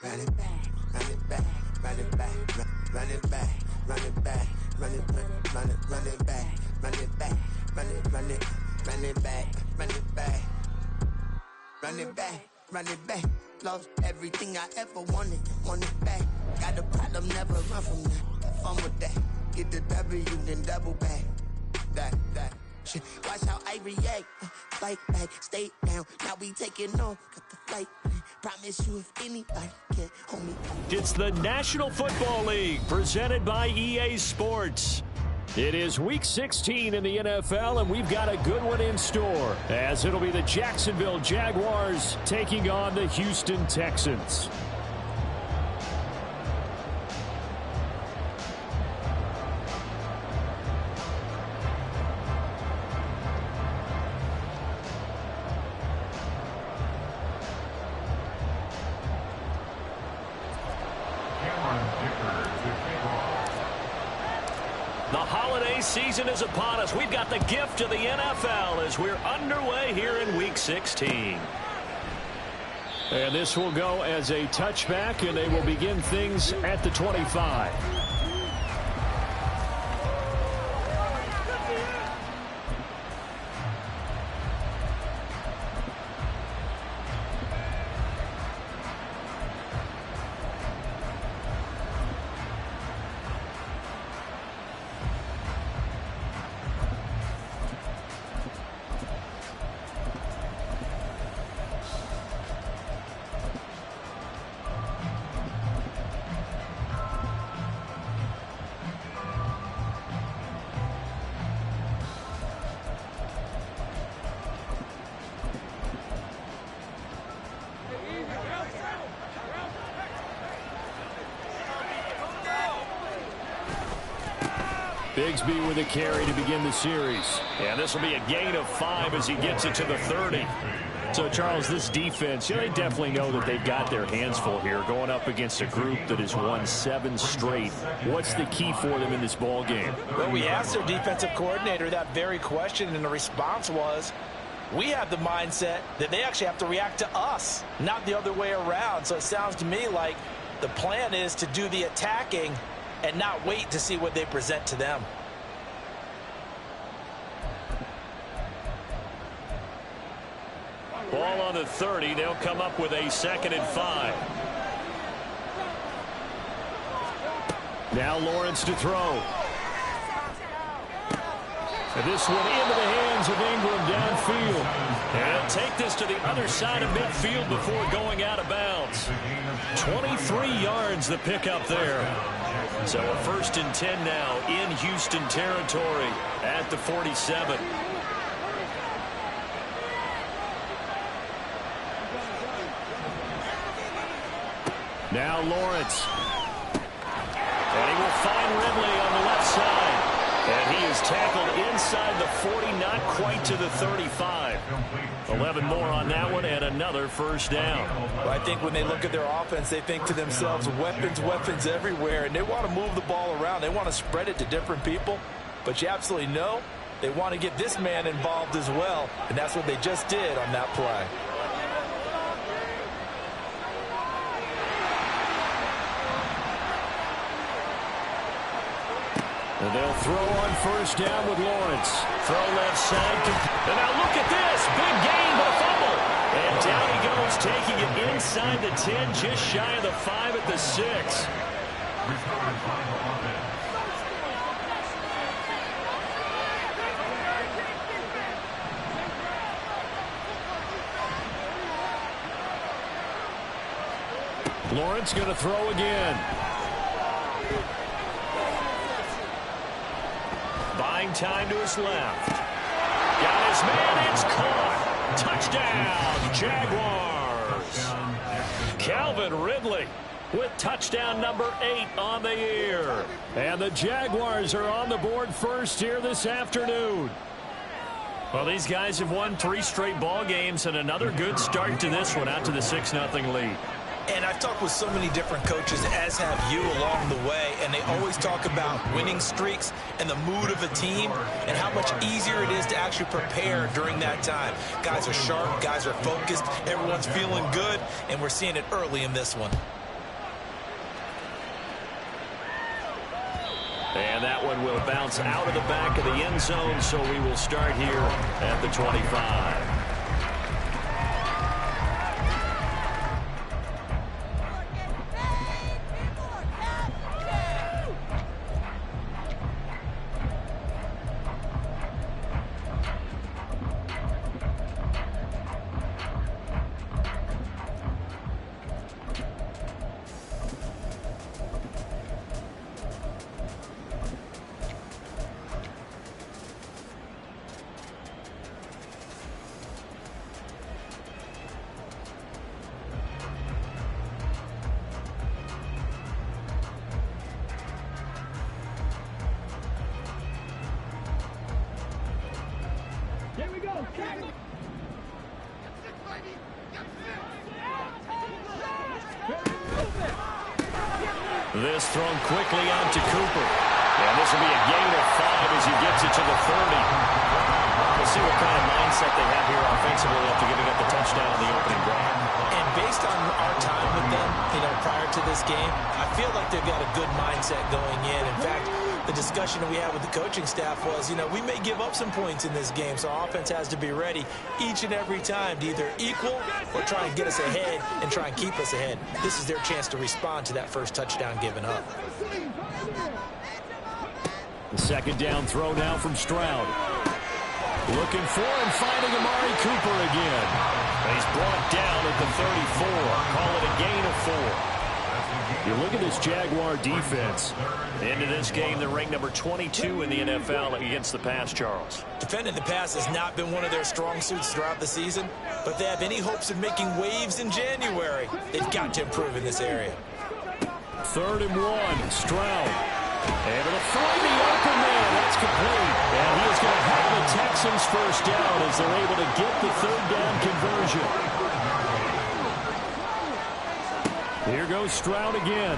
run it back, run it back, run it back, run it back, run it back, run it back, run it back, run it back, run it back, run it back, run it back, run it back. Lost everything I ever wanted it back. Got a problem, never run from that. Have fun with that. Get the W, then double back. That shit. Watch how I react. Fight back, stay down. Now we taking off. Got the flight. Promise you if anybody can hold me. It's the National Football League presented by EA Sports. It is Week 16 in the NFL, and we've got a good one in store, as it'll be the Jacksonville Jaguars taking on the Houston Texans. The holiday season is upon us. We've got the gift of the NFL as we're underway here in Week 16. And this will go as a touchback, and they will begin things at the 25. Bigsby with a carry to begin the series. And this will be a gain of 5 as he gets it to the 30. So, Charles, this defense, they definitely know that they've got their hands full here going up against a group that has won 7 straight. What's the key for them in this ball game? Well, we asked their defensive coordinator that very question, and the response was, we have the mindset that they actually have to react to us, not the other way around. So it sounds to me like the plan is to do the attacking and not wait to see what they present to them. Ball on the 30. They'll come up with a 2nd and 5. Now Lawrence to throw. And this one into the hands of Ingram downfield. And take this to the other side of midfield before going out of bounds. 23 yards the pickup there. So a 1st and 10 now in Houston territory at the 47. Now Lawrence. And he will find Ridley on the left side. And he is tackled inside the 40, not quite to the 35. 11 more on that one and another 1st down. Well, I think when they look at their offense, they think to themselves, weapons, weapons everywhere. And they want to move the ball around. They want to spread it to different people. But you absolutely know they want to get this man involved as well. And that's what they just did on that play. And they'll throw on 1st down with Lawrence. Throw left side. And now look at this. Big gain, but a fumble. And down he goes, taking it inside the 10, just shy of the 5 at the 6. Lawrence going to throw again. Buying time to his left. Got his man. It's caught. Touchdown, Jaguars. Calvin Ridley with touchdown number 8 on the year. And the Jaguars are on the board first here this afternoon. Well, these guys have won 3 straight ball games and another good start to this one out to the 6-0 lead. And I've talked with so many different coaches, as have you, along the way, and they always talk about winning streaks and the mood of a team and how much easier it is to actually prepare during that time. Guys are sharp, guys are focused, everyone's feeling good, and we're seeing it early in this one. And that one will bounce out of the back of the end zone, so we will start here at the 25. This thrown quickly out to Cooper. And this will be a gain of 5 as he gets it to the 30. We'll see what kind of mindset they have here offensively after giving up the touchdown in the opening drive. And based on our time with them, prior to this game, I feel like they've got a good mindset going in. In fact, the discussion that we had with the coaching staff was, we may give up some points in this game, so our offense has to be ready each and every time to either equal or try and get us ahead and try and keep us ahead. This is their chance to respond to that first touchdown given up. The second down throw now from Stroud. Looking for and finding Amari Cooper again. He's brought down at the 34. Call it a gain of 4. You look at this Jaguar defense. Into this game, they're ranked number 22 in the NFL against the pass, Charles. Defending the pass has not been one of their strong suits throughout the season, but if they have any hopes of making waves in January, they've got to improve in this area. 3rd and 1, Stroud. Able to find the open man. That's complete. And he is going to have the Texans first down as they're able to get the 3rd down conversion. Here goes Stroud again.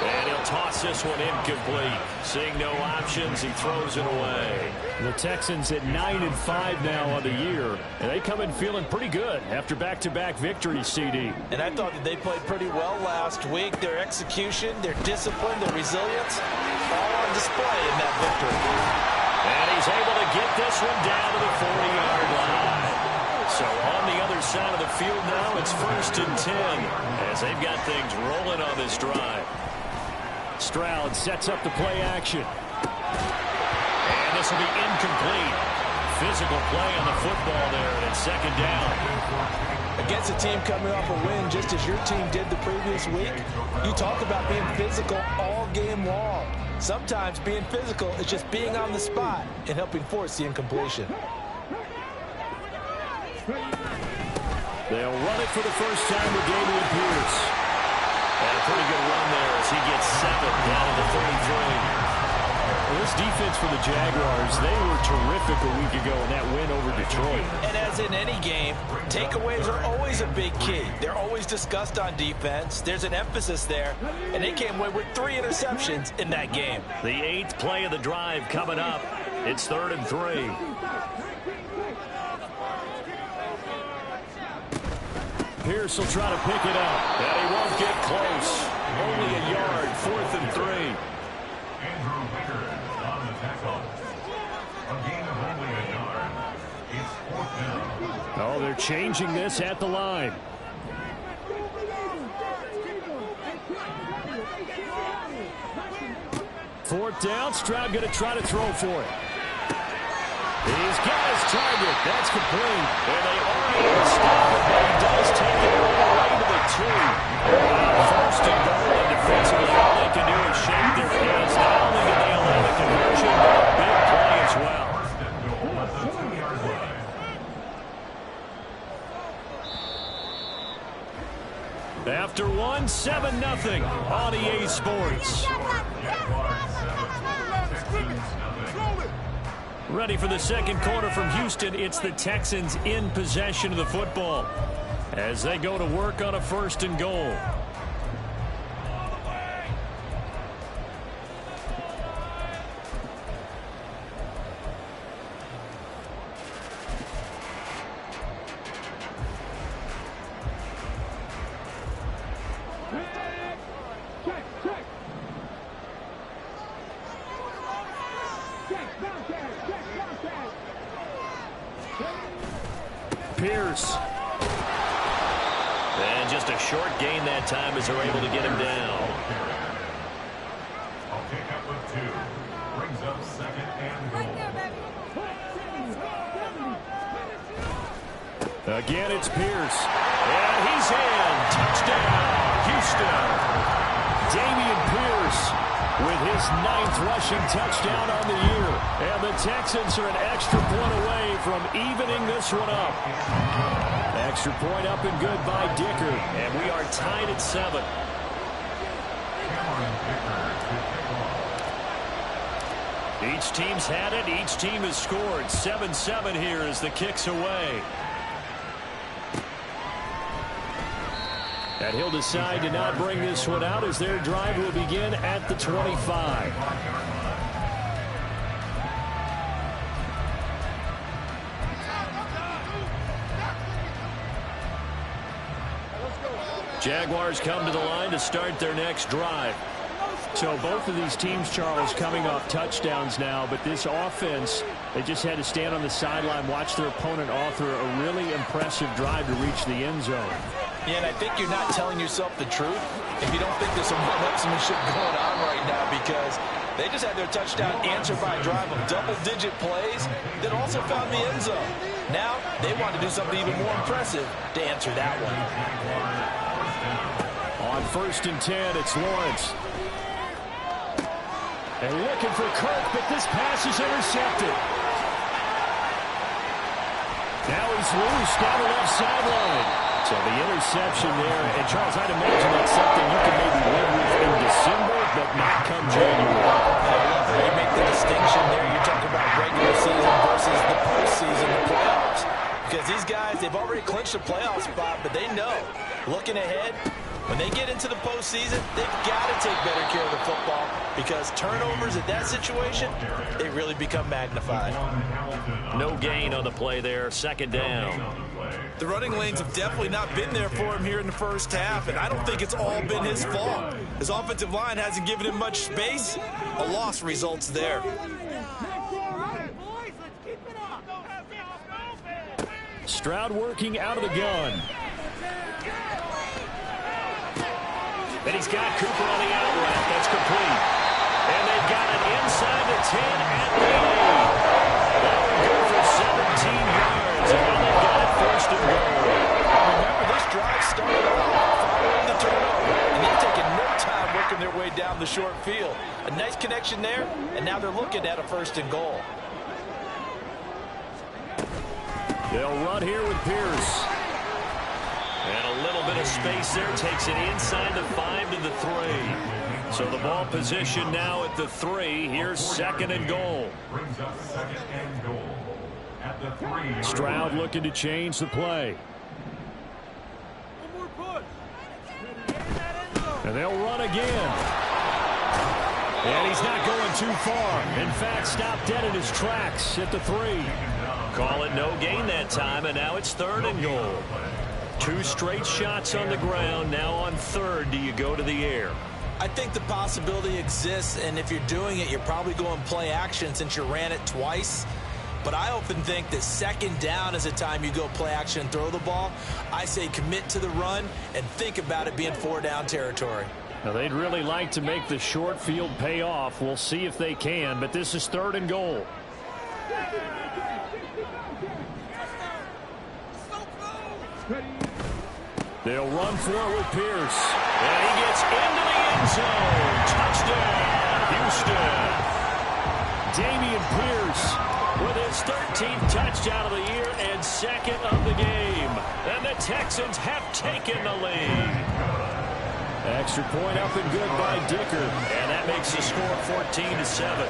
And he'll toss this one incomplete. Seeing no options, he throws it away. The Texans at 9-5 now on the year. And they come in feeling pretty good after back-to-back victories, CD. And I thought that they played pretty well last week. Their execution, their discipline, their resilience, all on display in that victory. And he's able to get this one down to the 40-yard line. So on the other side of the field now, it's 1st and 10 as they've got things rolling on this drive. Stroud sets up the play action. And this will be incomplete. Physical play on the football there, and it's 2nd down. Against a team coming off a win just as your team did the previous week, you talk about being physical all game long. Sometimes being physical is just being on the spot and helping force the incompletion. They'll run it for the first time with Damian Pierce. And a pretty good run there as he gets 7 down to the 33. Well, this defense for the Jaguars, they were terrific a week ago in that win over Detroit. And as in any game, takeaways are always a big key. They're always discussed on defense. There's an emphasis there, and they came away with 3 interceptions in that game. The 8th play of the drive coming up. It's 3rd and 3. Pierce will try to pick it up, and he won't get close. Only a yard, 4th and 3. Andrew Wicker on the tackle. A gain of only a yard. It's 4th down. Oh, they're changing this at the line. Fourth down, Stroud going to try to throw for it. He's got his target. That's complete. And they are able to stop it, but he does take it all the way to the 2. 1st and goal, and defensively all they can do is shake their hands. Not only did they allow the conversion, but a big play as well. After 1, 7-0 on EA Sports. Ready for the second quarter from Houston. It's the Texans in possession of the football as they go to work on a 1st and goal. Check. Pierce. And just a short gain that time as they're able to get him down. I'll pick up with 2. Brings up second and goal. Again, it's Pierce. And he's in. Touchdown, Houston. Damian Pierce with his 9th rushing touchdown on the year. And the Texans are an extra point away from evening this one up. Extra point up and good by Dicker. And we are tied at 7. Each team's had it. Each team has scored. 7-7 here as the kick's away. And he'll decide to not bring this one out as their drive will begin at the 25. Jaguars come to the line to start their next drive. So both of these teams, Charles, coming off touchdowns now, but this offense, they just had to stand on the sideline, watch their opponent author a really impressive drive to reach the end zone. Yeah, and I think you're not telling yourself the truth if you don't think there's some one-upsmanship going on right now, because they just had their touchdown answered by a drive of double-digit plays that also found the end zone. Now they want to do something even more impressive to answer that one. On 1st and 10, it's Lawrence. And looking for Kirk, but this pass is intercepted. Now he's loose down the left sideline. So the interception there, and Charles, I'd imagine that's something you can maybe live with in December, but not come January. You make the distinction there. You're talking about regular season versus the postseason, the playoffs. Because these guys, they've already clinched a playoff spot, but they know, looking ahead, when they get into the postseason, they've got to take better care of the football, because turnovers at that situation, they really become magnified. No gain on the play there, 2nd down. The running lanes have definitely not been there for him here in the first half, and I don't think it's all been his fault. His offensive line hasn't given him much space. A loss results there. Stroud working out of the gun. And he's got Cooper on the out route. That's complete. And they've got it inside the 10 at the 8. That will go for 17 yards. And now they've got it 1st and goal. Remember, this drive started off following the turnover, and they've taken no time working their way down the short field. A nice connection there, and now they're looking at a 1st and goal. They'll run here with Pierce. And a little bit of space there, takes it inside the 5 to the 3. So the ball position now at the 3. Here's 2nd and goal. Brings up 2nd and goal at the 3. Stroud looking to change the play. And they'll run again. And he's not going too far. In fact, stopped dead in his tracks at the 3. Call it no gain that time, and now it's 3rd and goal. 2 straight shots on the ground. Now on 3rd, do you go to the air? I think the possibility exists, and if you're doing it, you're probably going play action since you ran it twice. But I often think that 2nd down is the time you go play action and throw the ball. I say commit to the run and think about it being 4-down territory. Now, they'd really like to make the short field pay off. We'll see if they can, but this is 3rd and goal. They'll run for it with Pierce. And he gets into the end zone. Touchdown, Houston. Damian Pierce with his 13th touchdown of the year and 2nd of the game. And the Texans have taken the lead. Extra point up and good by Dicker. And that makes the score 14-7.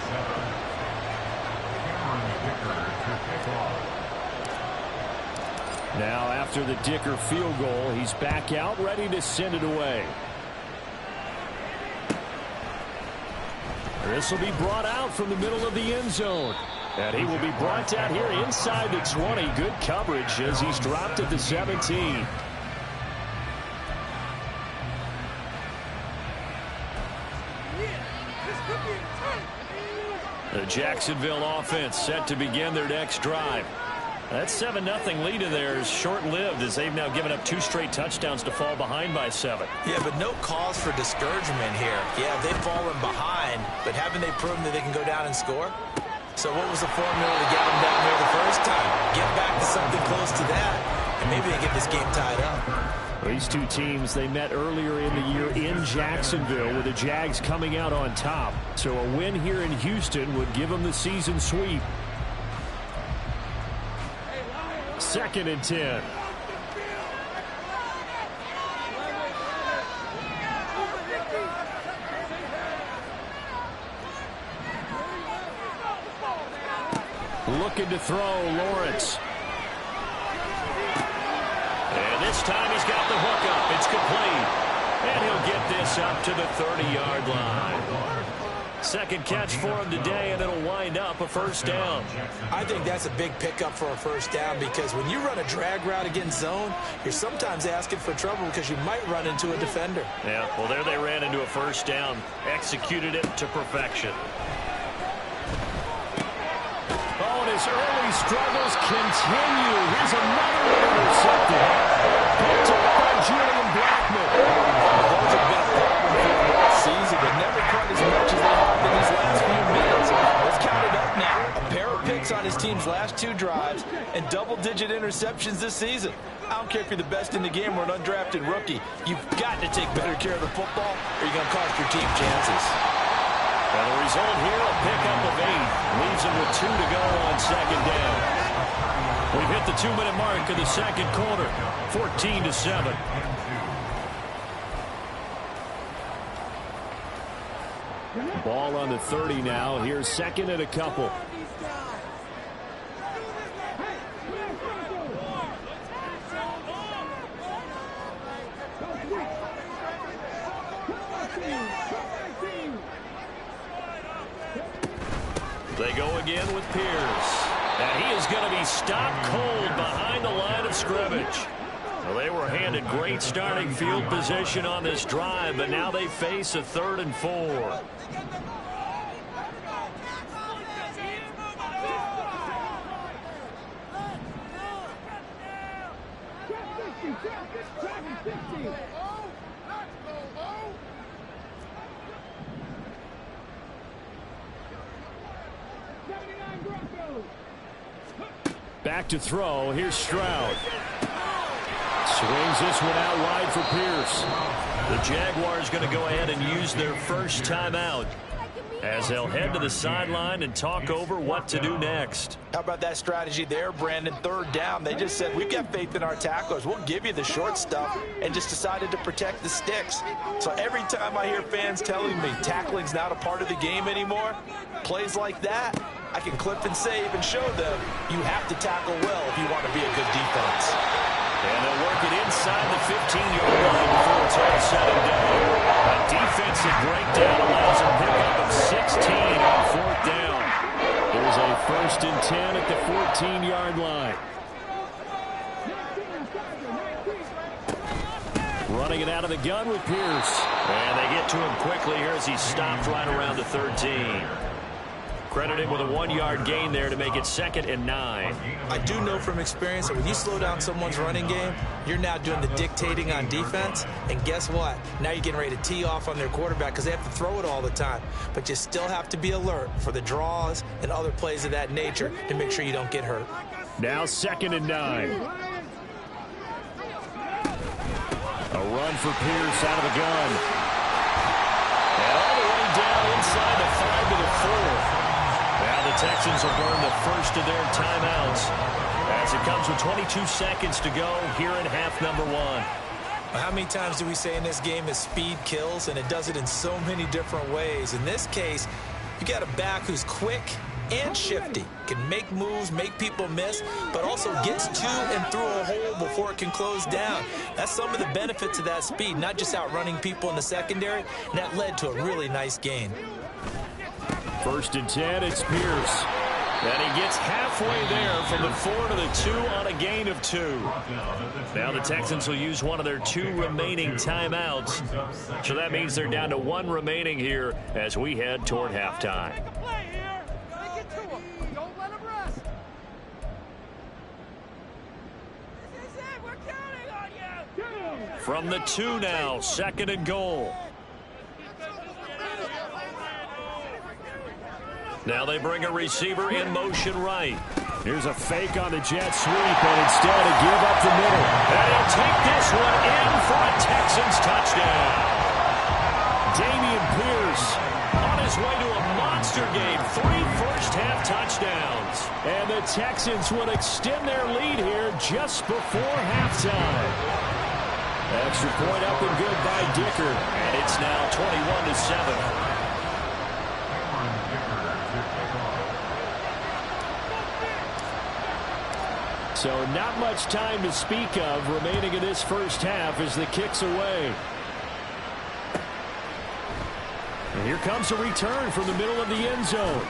Now after the Dicker field goal, he's back out ready to send it away. This will be brought out from the middle of the end zone. And he will be brought out here inside the 20. Good coverage as he's dropped at the 17. The Jacksonville offense set to begin their next drive. That 7-0 lead of theirs short-lived as they've now given up 2 straight touchdowns to fall behind by 7. Yeah, but no cause for discouragement here. Yeah, they've fallen behind, but haven't they proven that they can go down and score? So what was the formula to get them down there the first time? Get back to something close to that, and maybe they get this game tied up. These two teams, they met earlier in the year in Jacksonville with the Jags coming out on top. So a win here in Houston would give them the season sweep. 2nd and 10. Looking to throw, Lawrence. And this time he's got the hook up. It's complete. And he'll get this up to the 30-yard line. Second catch for him today, and it'll wind up a first down. I think that's a big pickup for a first down because when you run a drag route against zone, you're sometimes asking for trouble because you might run into a defender. Yeah, well, there they ran into a first down. Executed it to perfection. Oh, and his early struggles continue. Here's another one intercepted. Picked up by Julian Blackman. Those have been a problem for the season, but never quite as much as they have in these last few minutes. Let's count it up now. A pair of picks on his team's last 2 drives and double-digit interceptions this season. I don't care if you're the best in the game or an undrafted rookie. You've got to take better care of the football or you're going to cost your team chances. And the result here, a pickup of 8. Leaves him with 2 to go on second down. We've hit the 2-minute mark of the second quarter. 14-7. Ball on the 30 now. Here's 2nd and a couple. They go again with Pierce. And he is going to be stopped cold behind the line of scrimmage. Well, they were handed great starting field position on this drive, but now they face a 3rd and 4. Back to throw. Here's Stroud. Swings this one out wide for Pierce. The Jaguars going to go ahead and use their first timeout as they'll head to the sideline and talk over what to do next. How about that strategy there, Brandon? 3rd down. They just said, we've got faith in our tacklers. We'll give you the short stuff, and just decided to protect the sticks. So every time I hear fans telling me tackling's not a part of the game anymore, plays like that, I can clip and save and show them you have to tackle well if you want to be a good defense. And they'll work it inside the 15-yard line before it's all said and done. A defensive breakdown allows a pickup of 16 on 4th down. There's a 1st and 10 at the 14-yard line. Running it out of the gun with Pierce. And they get to him quickly here as he stopped right around the 13. Credit him with a 1-yard gain there to make it 2nd and 9. I do know from experience that when you slow down someone's running game, you're now doing the dictating on defense. And guess what? Now you're getting ready to tee off on their quarterback because they have to throw it all the time. But you still have to be alert for the draws and other plays of that nature to make sure you don't get hurt. Now 2nd and 9. A run for Pierce out of the gun. And all the way down inside the 5 to the 4. Now the Texans will burn the first of their timeouts as it comes with 22 seconds to go here in half number 1. How many times do we say in this game that speed kills, and it does it in so many different ways? In this case, you got a back who's quick and shifty, can make moves, make people miss, but also gets to and through a hole before it can close down. That's some of the benefits of that speed, not just outrunning people in the secondary, and that led to a really nice gain. 1st and 10, it's Pierce. And he gets halfway there from the 4 to the 2 on a gain of 2. Now the Texans will use one of their 2 remaining timeouts. So that means they're down to 1 remaining here as we head toward halftime. From the 2 now, 2nd and goal. Now they bring a receiver in motion right. Here's a fake on the jet sweep, and instead a give up the middle. And he'll take this one in for a Texans touchdown. Dameon Pierce on his way to a monster game. 3 first-half touchdowns. And the Texans will extend their lead here just before halftime. Extra point up and good by Dicker. And it's now 21-7. So not much time to speak of remaining in this first half as the kick's away. And here comes a return from the middle of the end zone.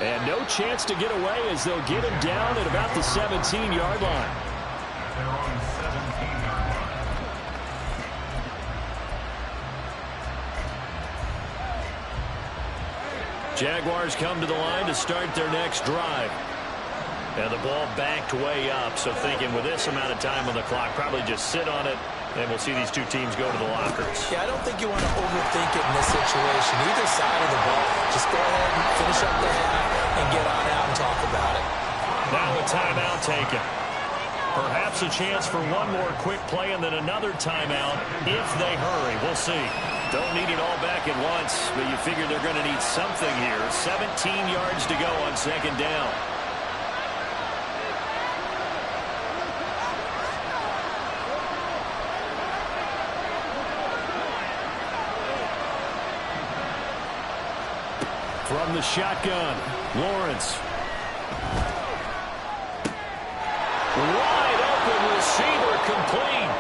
And no chance to get away as they'll get him down at about the 17-yard line. Jaguars come to the line to start their next drive. And the ball backed way up, so thinking with this amount of time on the clock, probably just sit on it, and we'll see these two teams go to the lockers. Yeah, I don't think you want to overthink it in this situation. Either side of the ball, just go ahead and finish up the half and get on out and talk about it. Now a timeout taken. Perhaps a chance for one more quick play and then another timeout if they hurry. We'll see. Don't need it all back at once, but you figure they're going to need something here. 17 yards to go on 2nd down. From the shotgun, Lawrence. Wide open receiver complete.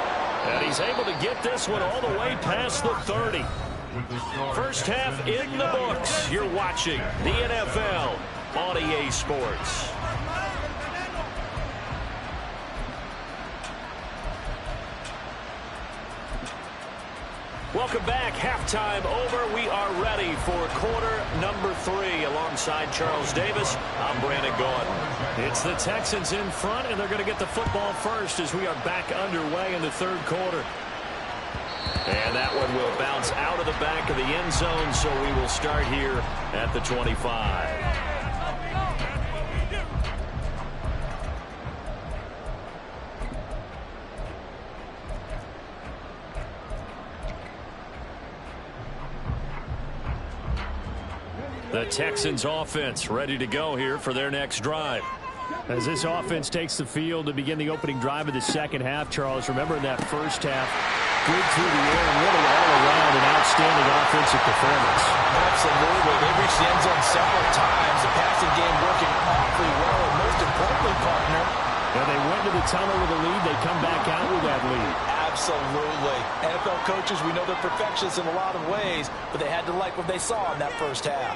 And he's able to get this one all the way past the 30. First half in the books. You're watching the NFL on EA Sports. Welcome back. Halftime over. We are ready for quarter number 3. Alongside Charles Davis, I'm Brandon Gaudin. It's the Texans in front, and they're going to get the football first as we are back underway in the 3rd quarter. And that one will bounce out of the back of the end zone, so we will start here at the 25. The Texans offense ready to go here for their next drive. As this offense takes the field to begin the opening drive of the second half, Charles, remember in that first half, good through the air and really all around an outstanding offensive performance. Absolutely. They reached the end zone several times. The passing game working awfully well, and most importantly, partner, and they went to the tunnel with a lead. They come back out with that lead. Absolutely. NFL coaches, we know they're perfectionists in a lot of ways, but they had to like what they saw in that first half.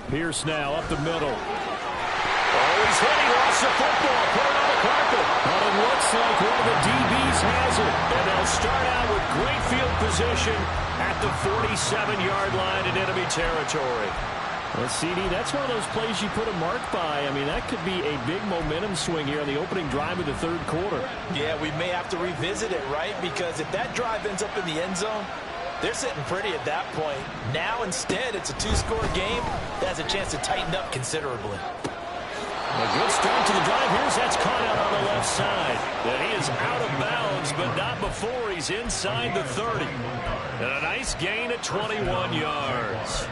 Pierce now up the middle. Oh, he's hit. He lost the football. Put it on the carpet. But it looks like one of the DBs has it. And they'll start out with great field position at the 47-yard line in enemy territory. Well, CD, that's one of those plays you put a mark by. I mean, that could be a big momentum swing here on the opening drive of the 3rd quarter. Yeah, we may have to revisit it, right? Because if that drive ends up in the end zone, they're sitting pretty at that point. Now, instead, it's a 2-score game that has a chance to tighten up considerably. A good start to the drive. That's caught out on the left side. And he is out of bounds, but not before he's inside the 30. And a nice gain at 21 yards.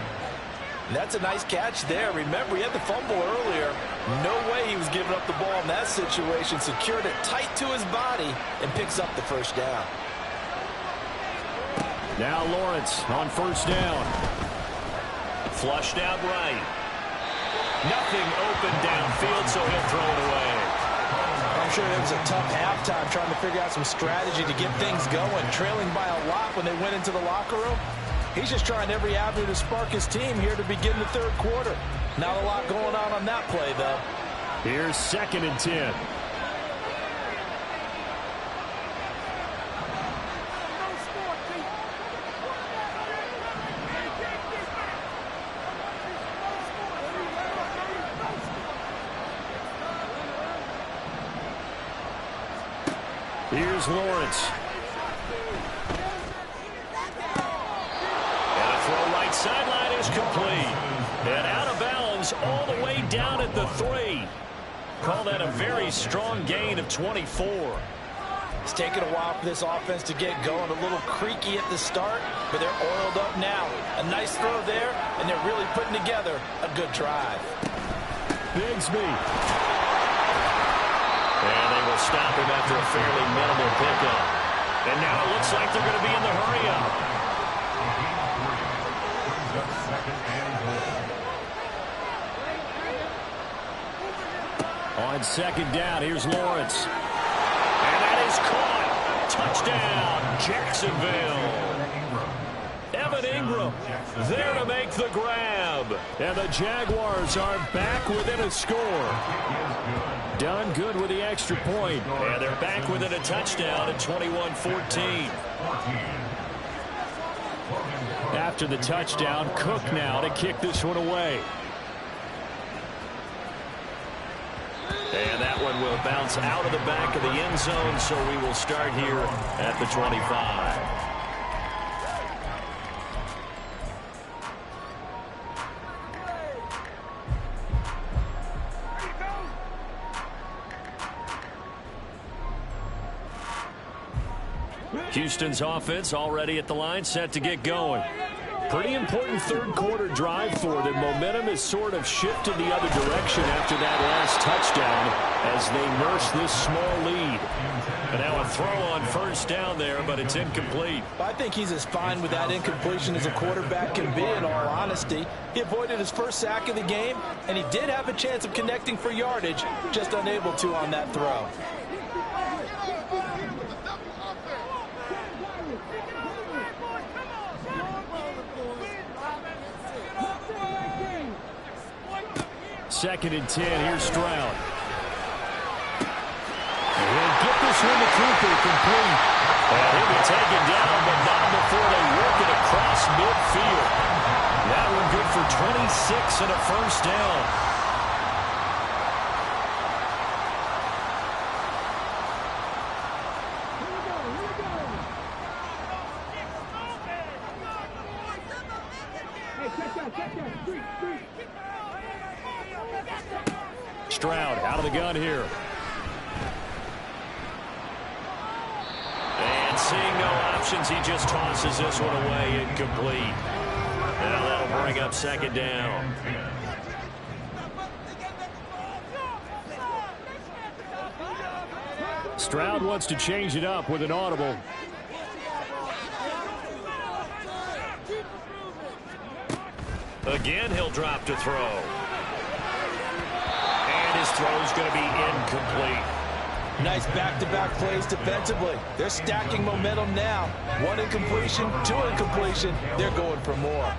That's a nice catch there. Remember, he had the fumble earlier. No way he was giving up the ball in that situation. Secured it tight to his body and picks up the first down. Now Lawrence on first down. Flushed out right. Nothing open downfield, so he'll throw it away. I'm sure it was a tough halftime trying to figure out some strategy to get things going. Trailing by a lot when they went into the locker room. He's just trying every avenue to spark his team here to begin the 3rd quarter. Not a lot going on that play, though. Here's 2nd and 10. Here's Lawrence. And a throw right sideline is complete. And out of bounds all the way down at the 3. Call that a very strong gain of 24. It's taken a while for this offense to get going. A little creaky at the start, but they're oiled up now. A nice throw there, and they're really putting together a good drive. Bigsby. And they will stop him after a fairly minimal pickup. And now it looks like they're going to be in the hurry-up. On second down, here's Lawrence. And that is caught. Touchdown, Jacksonville. Evan Ingram there to make the grab. And the Jaguars are back within a score. Done good with the extra point. And they're back within a touchdown at 21-14. After the touchdown, Cook now to kick this one away. And that one will bounce out of the back of the end zone, so we will start here at the 25. Houston's offense already at the line, set to get going. Pretty important third quarter drive for them. Momentum has sort of shifted the other direction after that last touchdown as they nurse this small lead. And now a throw on first down there, but it's incomplete. I think he's as fine with that incompletion as a quarterback can be, in all honesty. He avoided his first sack of the game, and he did have a chance of connecting for yardage, just unable to on that throw. Second and 10, here's Stroud. He'll get this one to Cooper, complete. And he'll be taken down, but not before they work it across midfield. That one good for 26 and a first down. Stroud out of the gun here. And seeing no options, he just tosses this one away, incomplete. Now that'll bring up second down. Stroud wants to change it up with an audible. Again, he'll drop to throw. His throw is going to be incomplete. Nice back-to-back plays defensively. They're stacking momentum now. One incompletion, two incompletion. They're going for more.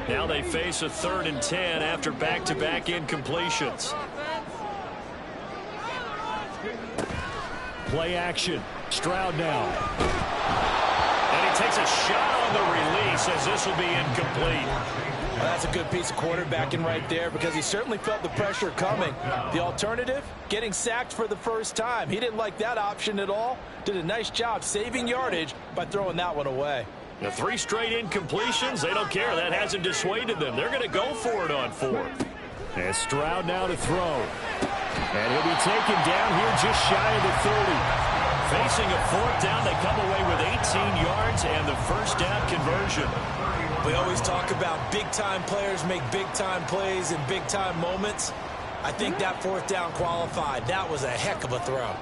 Now they face a 3rd and 10 after back-to-back incompletions. Play action. Stroud now. And he takes a shot on the release as this will be incomplete. Well, that's a good piece of quarterbacking right there because he certainly felt the pressure coming. The alternative, getting sacked for the first time. He didn't like that option at all. Did a nice job saving yardage by throwing that one away. The 3 straight incompletions, they don't care. That hasn't dissuaded them. They're going to go for it on 4th. And Stroud now to throw. And he'll be taken down here just shy of the 30. Facing a 4th down, they come away with 18 yards and the first down conversion. We always talk about big-time players make big-time plays in big-time moments. I think that 4th down qualified. That was a heck of a throw.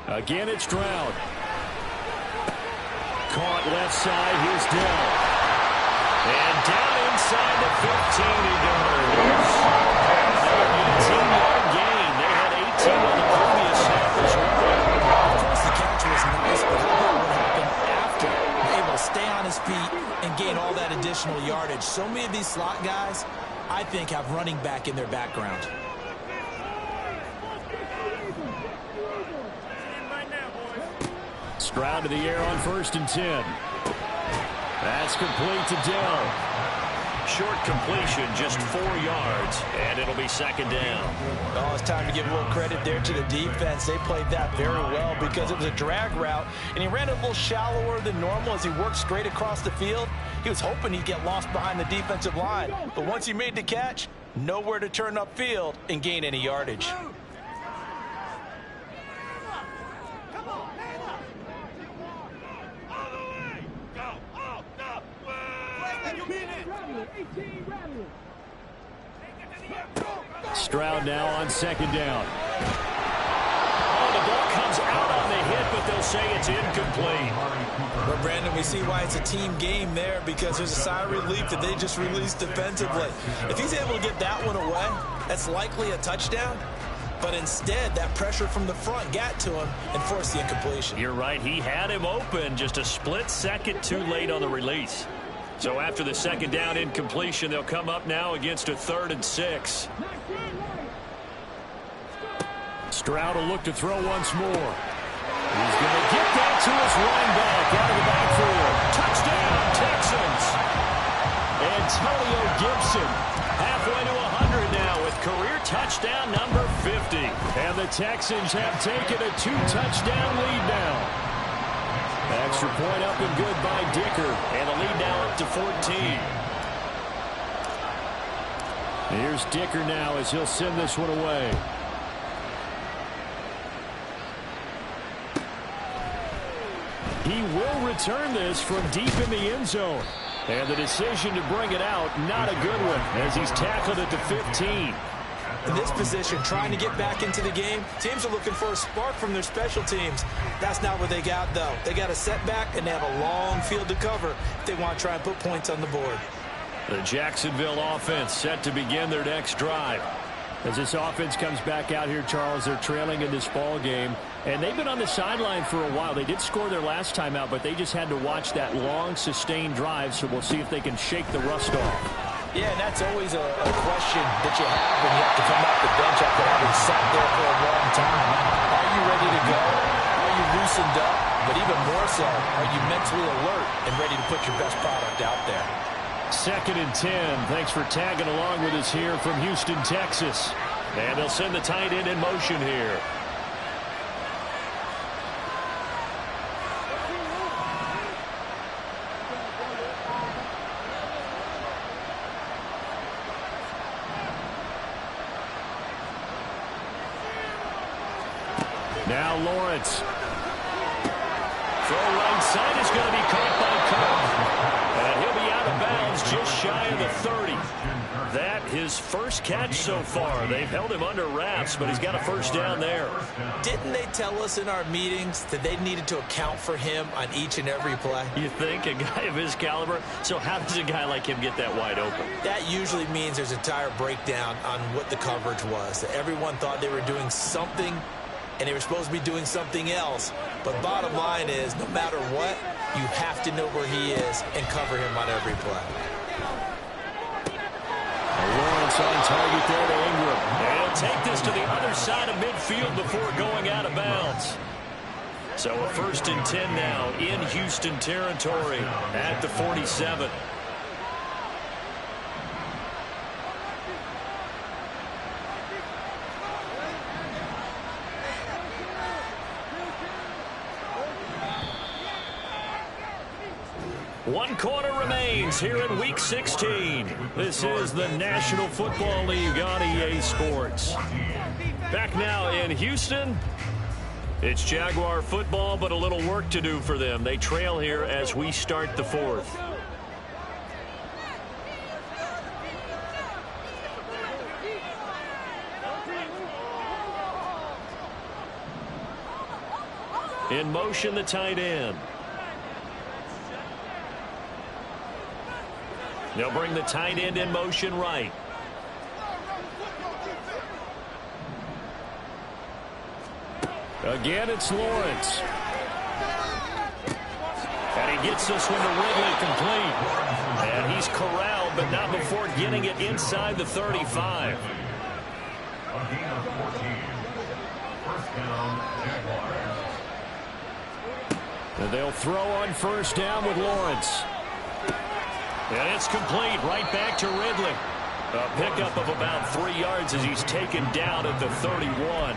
Again, it's Stroud. Caught left side. Here's Dell. And down inside the 15 he goes. Another 18-yard gain. They had 18 on the previous snap as well. Of course, the catch was nice, but how about what happened after? Able to stay on his feet and gain all that additional yardage. So many of these slot guys, I think, have running back in their background. Stroud to the air on 1st and 10. That's complete to Dell. Short completion, just 4 yards, and it'll be 2nd down. Oh, it's time to give a little credit there to the defense. They played that very well because it was a drag route, and he ran it a little shallower than normal as he worked straight across the field. He was hoping he'd get lost behind the defensive line, but once he made the catch, nowhere to turn upfield and gain any yardage. Stroud now on 2nd down. Oh, the ball comes out on the hit, but they'll say it's incomplete. But, Brandon, we see why it's a team game there because there's a sigh of relief that they just released defensively. If he's able to get that one away, that's likely a touchdown. But instead, that pressure from the front got to him and forced the incompletion. You're right. He had him open, just a split second too late on the release. So after the 2nd down incompletion, they'll come up now against a 3rd and 6. Stroud will look to throw once more. He's going to get that to his running back out of the backfield. Touchdown, Texans! Antonio Gibson halfway to 100 now with career touchdown number 50. And the Texans have taken a 2-touchdown lead now. Extra point up and good by Dicker. And the lead now up to 14. Here's Dicker now as he'll send this one away. He will return this from deep in the end zone. And the decision to bring it out, not a good one, as he's tackled at the 15. In this position, trying to get back into the game, teams are looking for a spark from their special teams. That's not what they got, though. They got a setback, and they have a long field to cover if they want to try and put points on the board. The Jacksonville offense set to begin their next drive. As this offense comes back out here, Charles, they're trailing in this ball game. And they've been on the sideline for a while. They did score their last time out, but they just had to watch that long, sustained drive, so we'll see if they can shake the rust off. Yeah, and that's always a question that you have when you have to come off the bench after having sat there for a long time. Are you ready to go? Are you loosened up? But even more so, are you mentally alert and ready to put your best product out there? 2nd and 10. Thanks for tagging along with us here from Houston, Texas. And they'll send the tight end in motion here. Now Lawrence. Throw right side is going to be caught by Cook. And he'll be out of bounds just shy of the 30. That his first catch so far. They've held him under wraps, but he's got a 1st down there. Didn't they tell us in our meetings that they needed to account for him on each and every play? You think? A guy of his caliber? So how does a guy like him get that wide open? That usually means there's a tire breakdown on what the coverage was. That everyone thought they were doing something and they were supposed to be doing something else. But bottom line is, no matter what, you have to know where he is and cover him on every play. Lawrence on target there to Ingram. And take this to the other side of midfield before going out of bounds. So a 1st and 10 now in Houston territory at the 47. One quarter remains here in Week 16. This is the National Football League on EA Sports. Back now in Houston. It's Jaguar football, but a little work to do for them. They trail here as we start the 4th. In motion, the tight end. They'll bring the tight end in motion right. Again, it's Lawrence. And he gets this one to Ridley complete. And he's corralled, but not before getting it inside the 35. A gain of 14. 1st down, Jaguars. And they'll throw on first down with Lawrence. And it's complete right back to Ridley. A pickup of about 3 yards as he's taken down at the 31.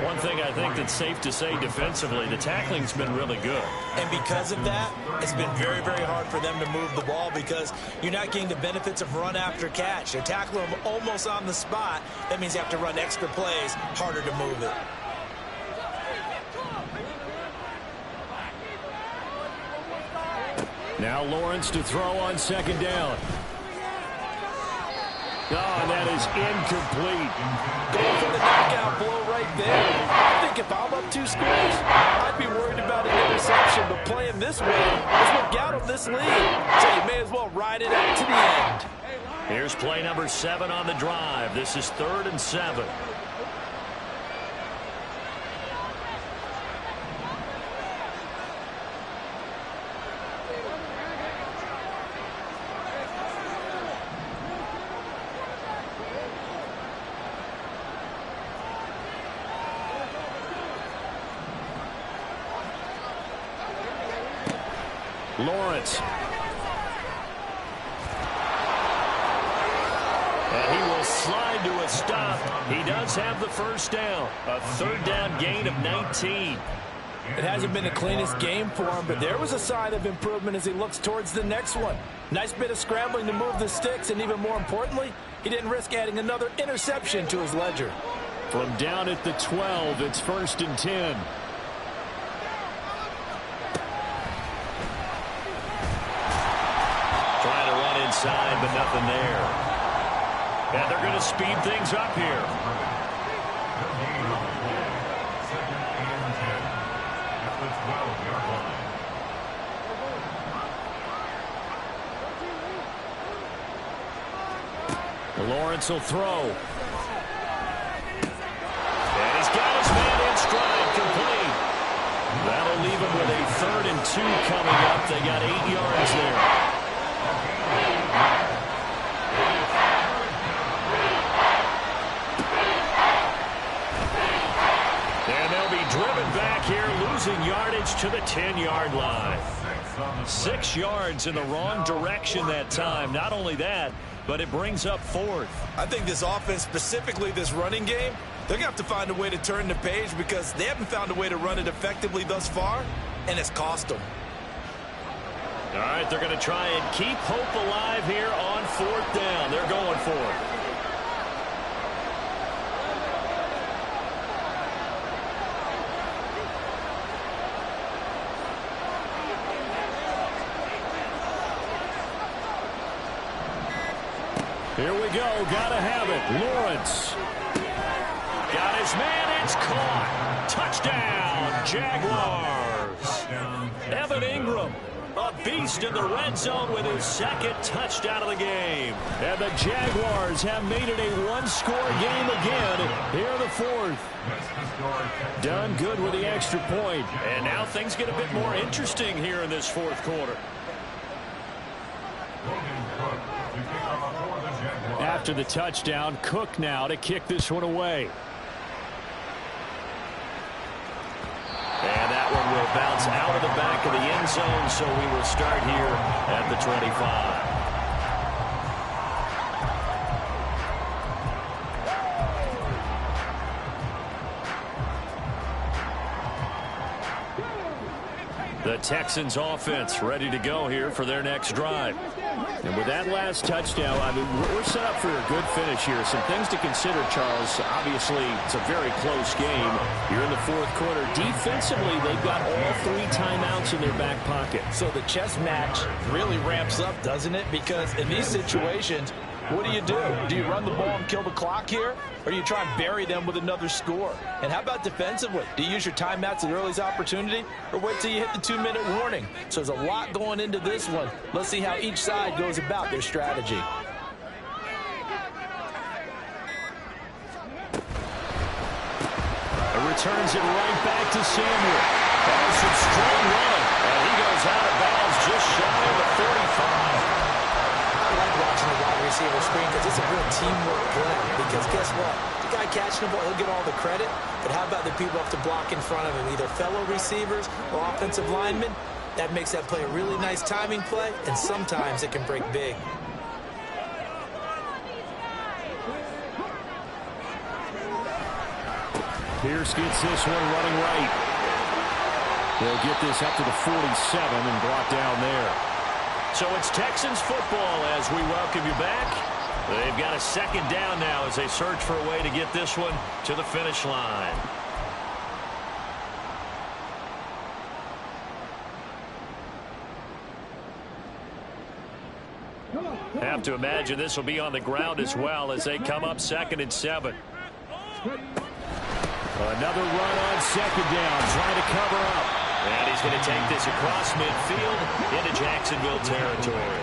One thing I think that's safe to say defensively, the tackling's been really good. And because of that, it's been very, very hard for them to move the ball because you're not getting the benefits of run after catch. They're tackling them almost on the spot. That means you have to run extra plays, harder to move it. Now Lawrence to throw on second down. Oh, and that is incomplete. Going for the knockout blow right there. I think if I'm up 2 scores, I'd be worried about an interception. But playing this way is what got him this lead. So you may as well ride it out to the end. Here's play number 7 on the drive. This is 3rd and 7. Lawrence. And he will slide to a stop. He does have the first down. A 3rd down gain of 19. It hasn't been the cleanest game for him, but there was a sign of improvement as he looks towards the next one. Nice bit of scrambling to move the sticks, and even more importantly, he didn't risk adding another interception to his ledger. From down at the 12, it's 1st and 10. Inside, but nothing there. And they're going to speed things up here. Lawrence will throw. And he's got his man in stride, complete. That'll leave him with a 3rd and 2 coming up. They got 8 yards there. Driven back here, losing yardage to the 10-yard line. 6 yards in the wrong direction that time. Not only that, but it brings up 4th. I think this offense, specifically this running game, they're going to have to find a way to turn the page because they haven't found a way to run it effectively thus far, and it's cost them. All right, they're going to try and keep hope alive here on 4th down. They're going for it. Here we go. Gotta have it. Lawrence. Got his man. It's caught. Touchdown, Jaguars. Evan Ingram, a beast in the red zone with his 2nd touchdown of the game. And the Jaguars have made it a 1-score game again. Here the 4th. Done good with the extra point. And now things get a bit more interesting here in this 4th quarter. After the touchdown, Cook now to kick this one away. And that one will bounce out of the back of the end zone, so we will start here at the 25. The Texans offense ready to go here for their next drive. And with that last touchdown, I mean, we're set up for a good finish here. Some things to consider, Charles. Obviously, it's a very close game. You're in the 4th quarter. Defensively, they've got all 3 timeouts in their back pocket. So the chess match really ramps up, doesn't it? Because in these situations, what do? Do you run the ball and kill the clock here? Or do you try and bury them with another score? And how about defensively? Do you use your timeouts at earliest opportunity? Or wait till you hit the 2-minute warning? So there's a lot going into this one. Let's see how each side goes about their strategy. It returns it right back to Samuel. That was some strong running. And he goes out of bounds just shy of the 45. I like watching the wide receiver screen because it's a real teamwork play. Because guess what? The guy catching the ball, he'll get all the credit. but how about the people up to block in front of him, either fellow receivers or offensive linemen? That makes that play a really nice timing play, and sometimes it can break big. Pierce gets this one running right. They'll get this up to the 47 and brought down there. So it's Texans football as we welcome you back. They've got a second down now as they search for a way to get this one to the finish line. Have to imagine this will be on the ground as well as they come up 2nd and 7. Another run on second down, trying to cover up. And he's going to take this across midfield into Jacksonville territory.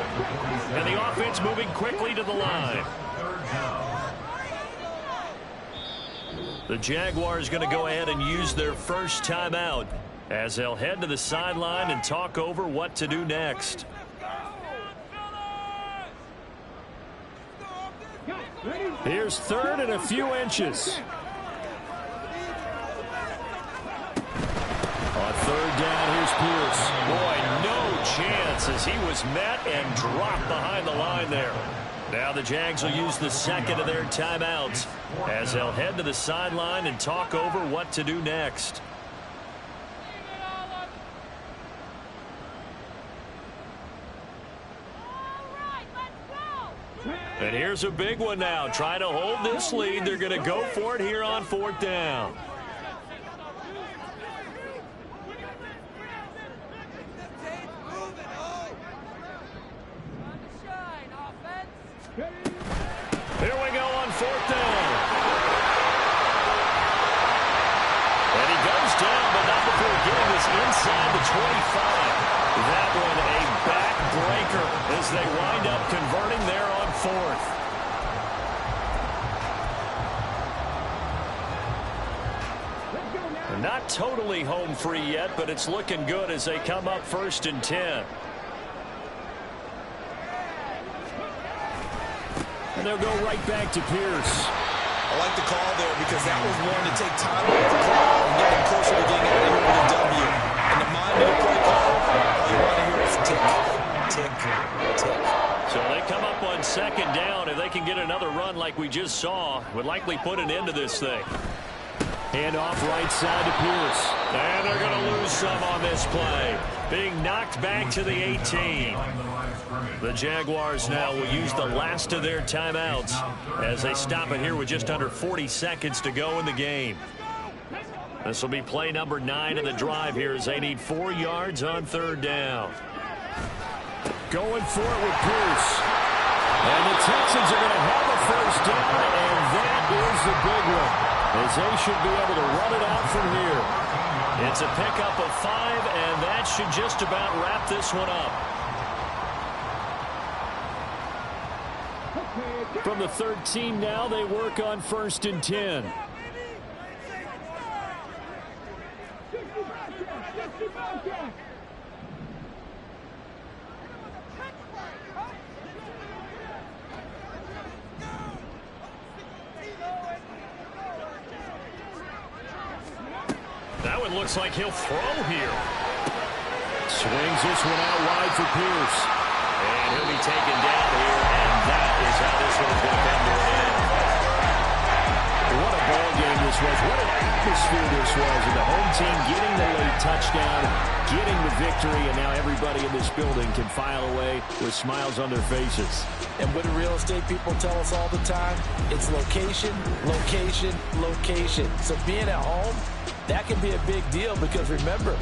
And the offense moving quickly to the line. The Jaguars going to go ahead and use their first timeout as they'll head to the sideline and talk over what to do next. Here's 3rd and a few inches. On 3rd down, here's Pierce. Boy, no chance as he was met and dropped behind the line there. Now the Jags will use the second of their timeouts as they'll head to the sideline and talk over what to do next. And here's a big one now. Trying to hold this lead. They're going to go for it here on 4th down. Here we go on 4th down. And he goes down, but not before getting this inside the 25. That one a backbreaker as they wind up converting there on 4th. Not totally home free yet, but it's looking good as they come up 1st and 10. And they'll go right back to Pierce. I like the call there because that was one to take time off the call and get them closer to getting out of here with a W. And the mind of the play call, all you want to hear is tick, tick, tick. So they come up on 2nd down. If they can get another run like we just saw, would likely put an end to this thing. Hand off right side to Pierce. And they're going to lose some on this play. Being knocked back to the 18. The Jaguars now will use the last of their timeouts as they stop it here with just under 40 seconds to go in the game. This will be play number 9 of the drive here as they need 4 yards on 3rd down. Going for it with Pierce. And the Texans are going to have a 1st down, and that is the big one, as they should be able to run it out from here. It's a pickup of 5, and that should just about wrap this one up. From the 13 now, they work on 1st and 10. That one looks like he'll throw here. Swings this one out wide for Pierce. And he'll be taken down here, and that is how this one's going to come to an end. What a ball game this was. What an atmosphere this was. And the home team getting the late touchdown, getting the victory, and now everybody in this building can file away with smiles on their faces. And what do real estate people tell us all the time? It's location, location, location. So being at home, that can be a big deal because remember,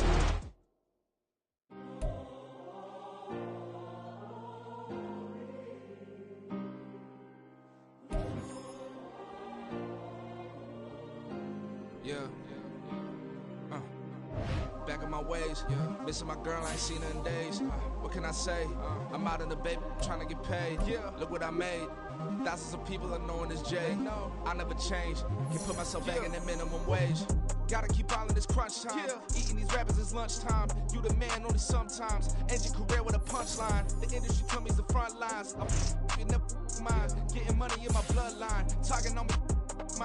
back in my ways, missing my girl, I ain't seen her in days. What can I say? I'm out in the baby, trying to get paid. Look what I made. Thousands of people are knowing this Jay. I never change. Can put myself back in the minimum wage. Gotta keep all in this crunch time. Eating these rappers is lunchtime. You the man only sometimes. End your career with a punchline. The industry told me's the front lines. I'm never mine. Getting money in my bloodline. Talking on me.